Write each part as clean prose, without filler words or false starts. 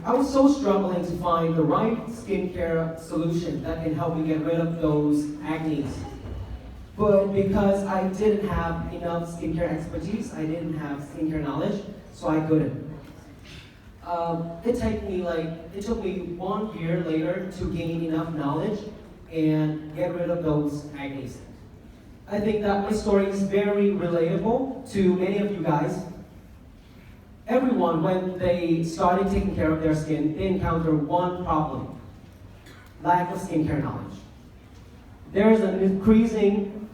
I was so struggling to find the right skincare solution that can help me get rid of those acne. But because I didn't have enough skincare expertise, I didn't have skincare knowledge, so I couldn't. It took me 1 year later to gain enough knowledge and get rid of those acne. I think that my story is very relatable to many of you guys. Everyone, when they started taking care of their skin, they encounter one problem: lack of skincare knowledge. There's an increasing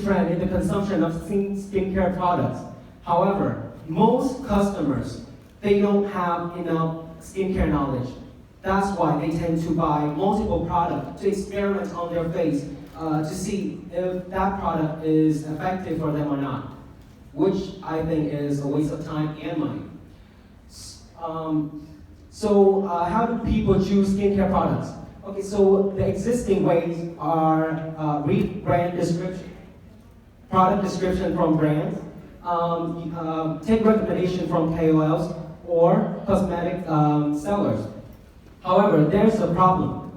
trend in the consumption of skincare products. However, most customers, they don't have enough skincare knowledge. That's why they tend to buy multiple products to experiment on their face to see if that product is effective for them or not, which I think is a waste of time and money. How do people choose skincare products? Okay, so the existing ways are read brand description, product description from brands, take recommendation from KOLs or cosmetic sellers. However, there's a problem.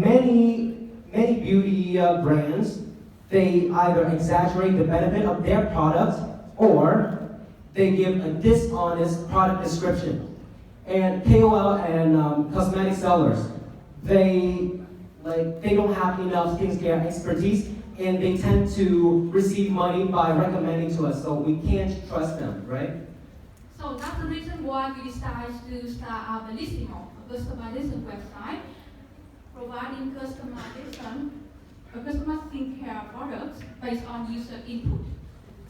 Many beauty brands, they either exaggerate the benefit of their products or they give a dishonest product description. And KOL and cosmetic sellers, they don't have enough skincare expertise, and they tend to receive money by recommending to us, so we can't trust them, right? So that's the reason why we decided to start our Bellissimo, a customization website, providing customized skincare products based on user input.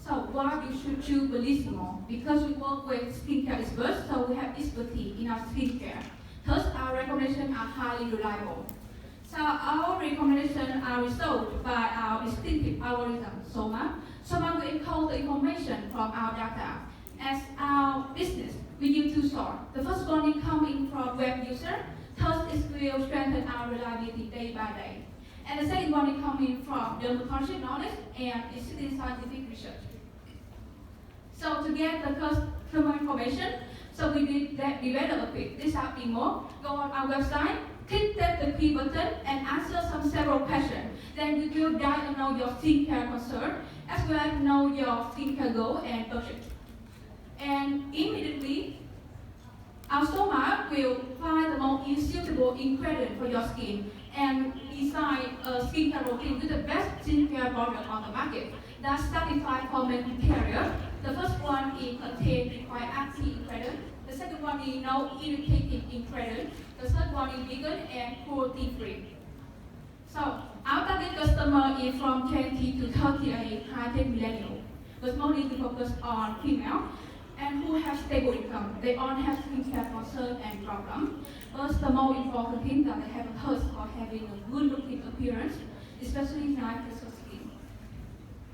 So why you should choose Bellissimo? Because we work with skincare experts, so we have expertise in our skincare. Thus, our recommendations are highly reliable. So our recommendations are resolved by our distinctive algorithm, SOMA. SOMA will encode the information from our data. As our business, we use two sources. The first one is coming from web user, thus it will strengthen our reliability day by day. And the second one is coming from dermatologic knowledge and existing scientific research. So to get the customer information, so we did develop a quick digital demo. Go on our website, click the key button and answer several questions. Then we will guide and know your skincare concern, as well as know your skincare goal and budget. And immediately, our Soma will find the most suitable ingredient for your skin and design a skincare routine with the best skincare product on the market that's certified for main criteria. The first one is contain required active ingredient. The second one is no irritating ingredient. The third one is vegan and cruelty free. So our target customer is from 20 to 38 high-tech millennials, but mostly we focus on female and who have stable income. They all have skincare concern and problem. But the most important thing that they have a thirst for having a good looking appearance, especially nice skin.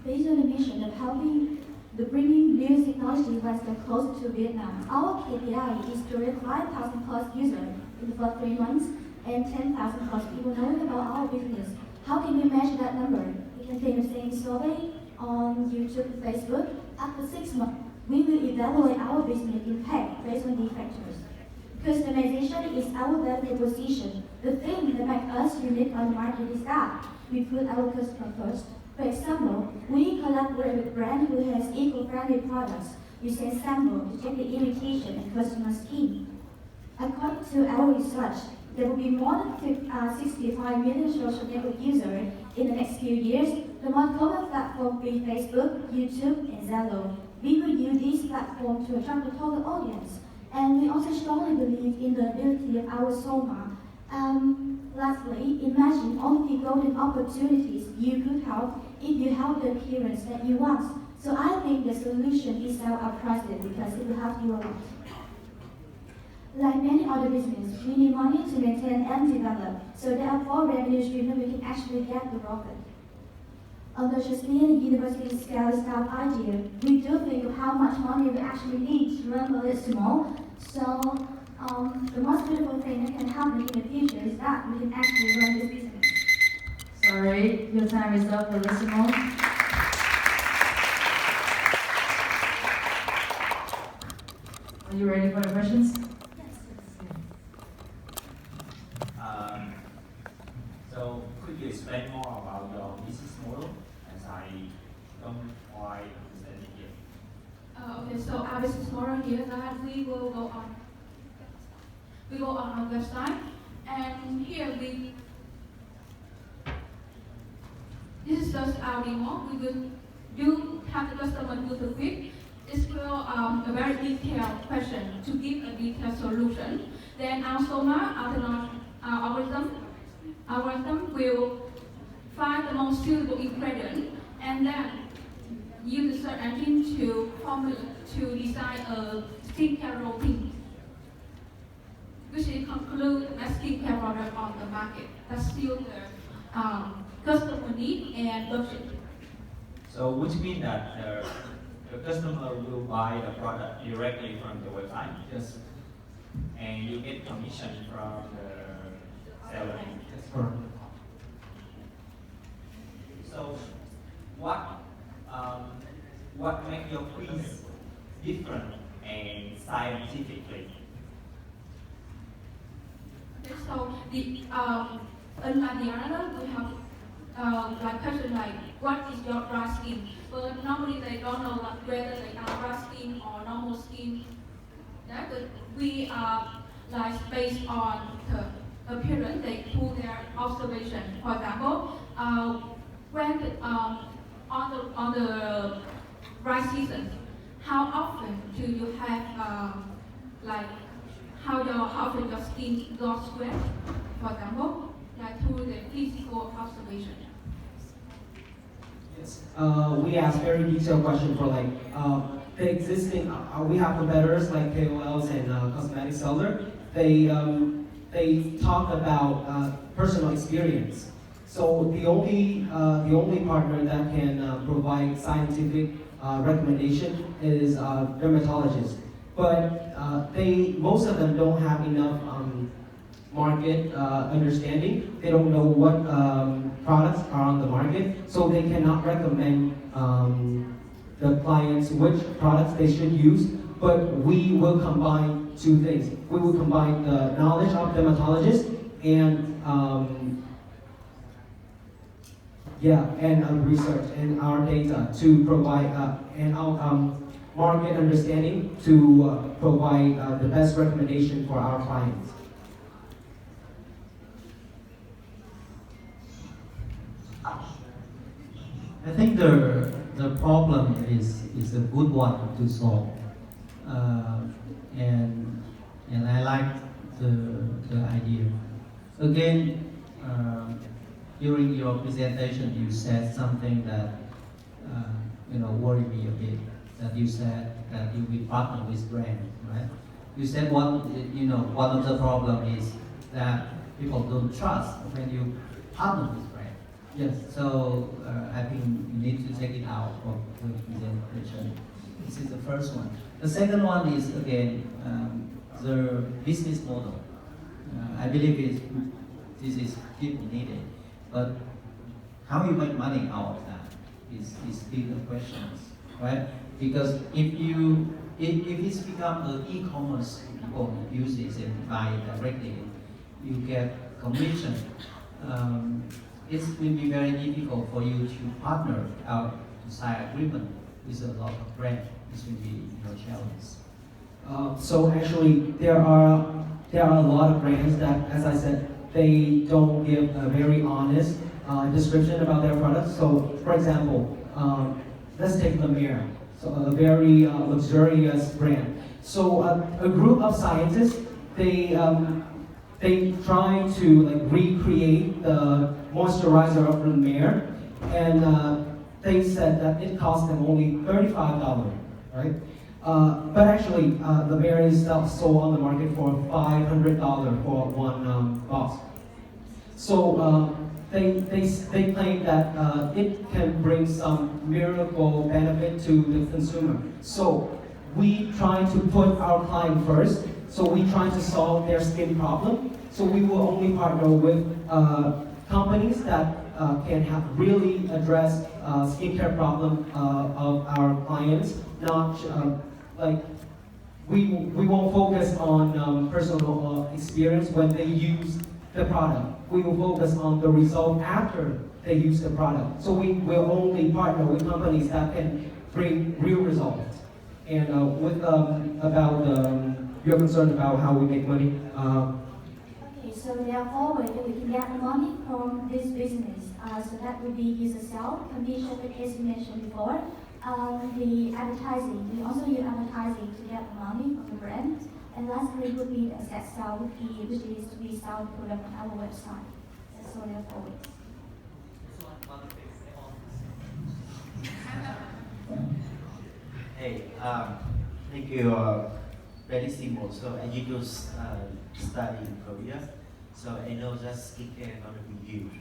Based on the mission of helping the bringing new technology investor closer to Vietnam, our KPI is to reach 5,000 plus users in the first 3 months and 10,000 plus people knowing about our business. How can we measure that number? We can take the same survey on YouTube and Facebook. After 6 months, we will evaluate our business impact based on these factors. Customization is our value proposition. The thing that makes us unique on the market is that we put our customer first. For example, we collaborate with brands who has eco-friendly products. We send samples to check the irritation in customer skin. According to our research, there will be more than 65 million social network users in the next few years. The most common platform will be Facebook, YouTube, and Zalo. We will use these platforms to attract the total audience. And we also strongly believe in the ability of our Soma. Lastly, imagine all the golden opportunities you could have if you have the appearance that you want. So I think the solution is our prices because it will help you a lot. Like many other businesses, we need money to maintain and develop. So there are 4 revenue streams that we can actually get the profit. Although just being a university scale is our idea, we do think of how much money we actually need to run Bellissimo. So the most beautiful thing that can happen in the future is that we can actually run this business. Sorry, your time is up, Bellissimo. Are you ready for the questions? Um, so could you explain more about your business model, as I don't quite understand it yet? Okay, so our business model here that we will go on our website, and here this is just our demo. We will do have the customer do the quick. This will a very detailed question to give a detailed solution. Then our SOMA algorithm will find the most suitable ingredient, and then use the search engine to design a skincare routine, which will conclude a skincare product on the market that suits the customer need and budget. So which means that the customer will buy the product directly from the website, Yes, and you get commission from the seller. that's correct. So what makes your quiz different and scientifically? Okay, so unlike the other, we have like question like what is your dry skin? But normally they don't know like, whether they are dry skin or normal skin. Yeah, but we are like based on the appearance, they pull their observation. For example, when on the dry season, how often do you have like how often your skin goes wet? For example, like through the physical observation. Yes. We ask very detailed question for like the existing. We have competitors like KOLs and cosmetic seller. They talk about personal experience. So the only partner that can provide scientific recommendation is dermatologists. But most of them don't have enough market understanding. They don't know what products are on the market, so they cannot recommend the clients which products they should use. But we will combine two things. We will combine the knowledge of dermatologists and research and our data to provide and our market understanding to provide the best recommendation for our clients. I think the problem is a good one to solve, and I like the idea. Again, during your presentation, you said something that worried me a bit. That you said that you will partner with brands, right? You said one of the problem is that people don't trust when you partner with brands. Yes. So I think you need to take it out of the presentation. This is the first one. The second one is again the business model. I believe this is people needed, but how you make money out of that is bigger questions, right? Because if it's become an e-commerce, people use it and buy it directly, you get commission. It will be very difficult for you to partner out to sign agreement with a lot of brands. This will be your challenge. So actually, there are a lot of brands that, as I said, they don't give a very honest description about their products. So, for example, let's take La Mer, so a very luxurious brand. So a group of scientists, they try to like recreate the moisturizer of La Mer, and they said that it cost them only $35, right? But actually, La Mer is sold on the market for $500 for one box. So they claim that it can bring some miracle benefit to the consumer. So we try to put our client first. So we try to solve their skin problem. So we will only partner with companies that can have really address skincare problem of our clients, not like we won't focus on personal experience when they use the product. We will focus on the result after they use the product. So we will only partner with companies that can bring real results. And you're concerned about how we make money. Okay, so there are 4 ways that we can get money from this business. So that would be user sale, commission, as you mentioned before. The advertising, we also use advertising to get money from the brand. And lastly would be the asset sale, which is we sell the product on our website. So there are 4 ways. Hey, thank you. Very simple. So I used to study in Korea, so I know that skincare is gonna be huge.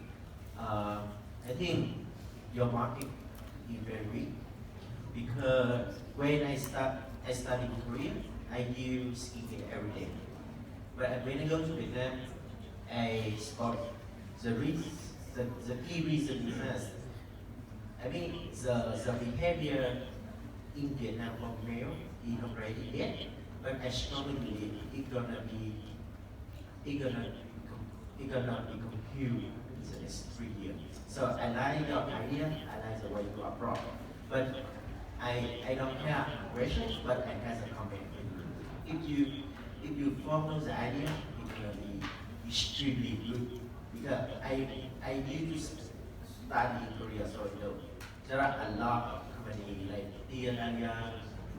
I think your market is very big because when I study in Korea, I use skincare every day. But when I go to Vietnam, I spot the key reason is that the behavior in Vietnam for male is not ready yet, but I strongly believe it's gonna be compute in the next 3 years. So I like your idea, I like the way you approach, but I don't have questions, but I have a comment. If you follow the idea, it's gonna be extremely good because I used to study in Korea, so you know there are a lot of companies like Tia,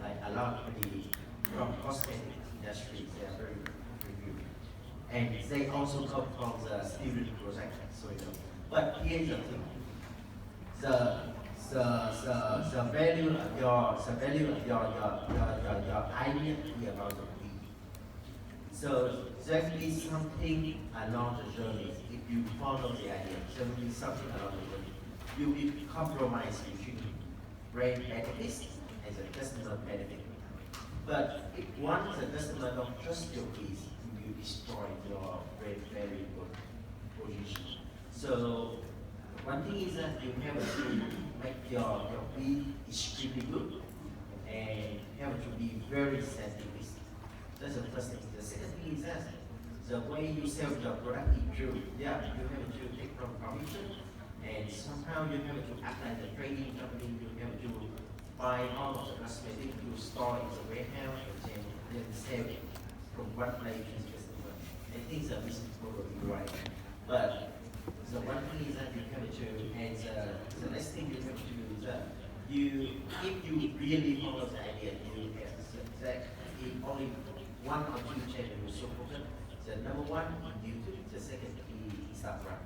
like a lot of companies from cosmetic industry. They are very good, and they also come from the student project. So you know, but here's the thing: the value of your idea is about the people. So there will be something along the journey. If you follow the idea, there will be something along the journey. You will compromise between brand benefits and the customer benefit. But if once the customer don't trust your piece, you will destroy your brand very good position. So one thing is that you have to make your piece extremely good and have to be very sensitive. That's the first thing. The second thing is that the way you sell your product is true. Yeah, you have to take from commission. And somehow you have to act like a trading company, you have to buy all of the cosmetics, you store in the warehouse, and then sell it from one place to the customer. I think the business model is right. But the one thing is that you have to, and the next thing you have to do is that if you really follow the idea, you have that in only 1 or 2 channels so focused. The number 1 is YouTube, the second is Instagram.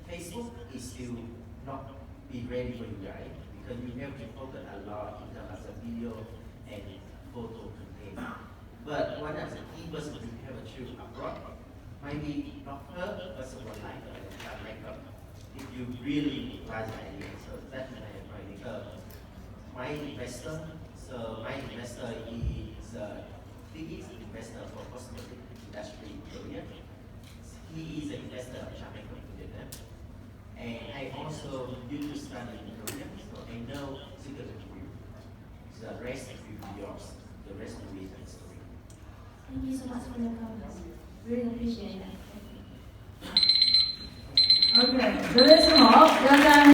Facebook is still not be ready for you guys because you have to focus a lot in terms of video and photo content. But one of the key person you have to choose abroad, maybe not her, but someone like her and can make up if you really like the idea. So that's my point. My investor is the biggest investor for cosmetic industry in Korea. He is an investor of China in Vietnam. And I also used to study in Korea, so I know secret review. The rest will be yours. The rest will be the story. Thank you so much for your comments. Really appreciate that. Okay, the listener, your time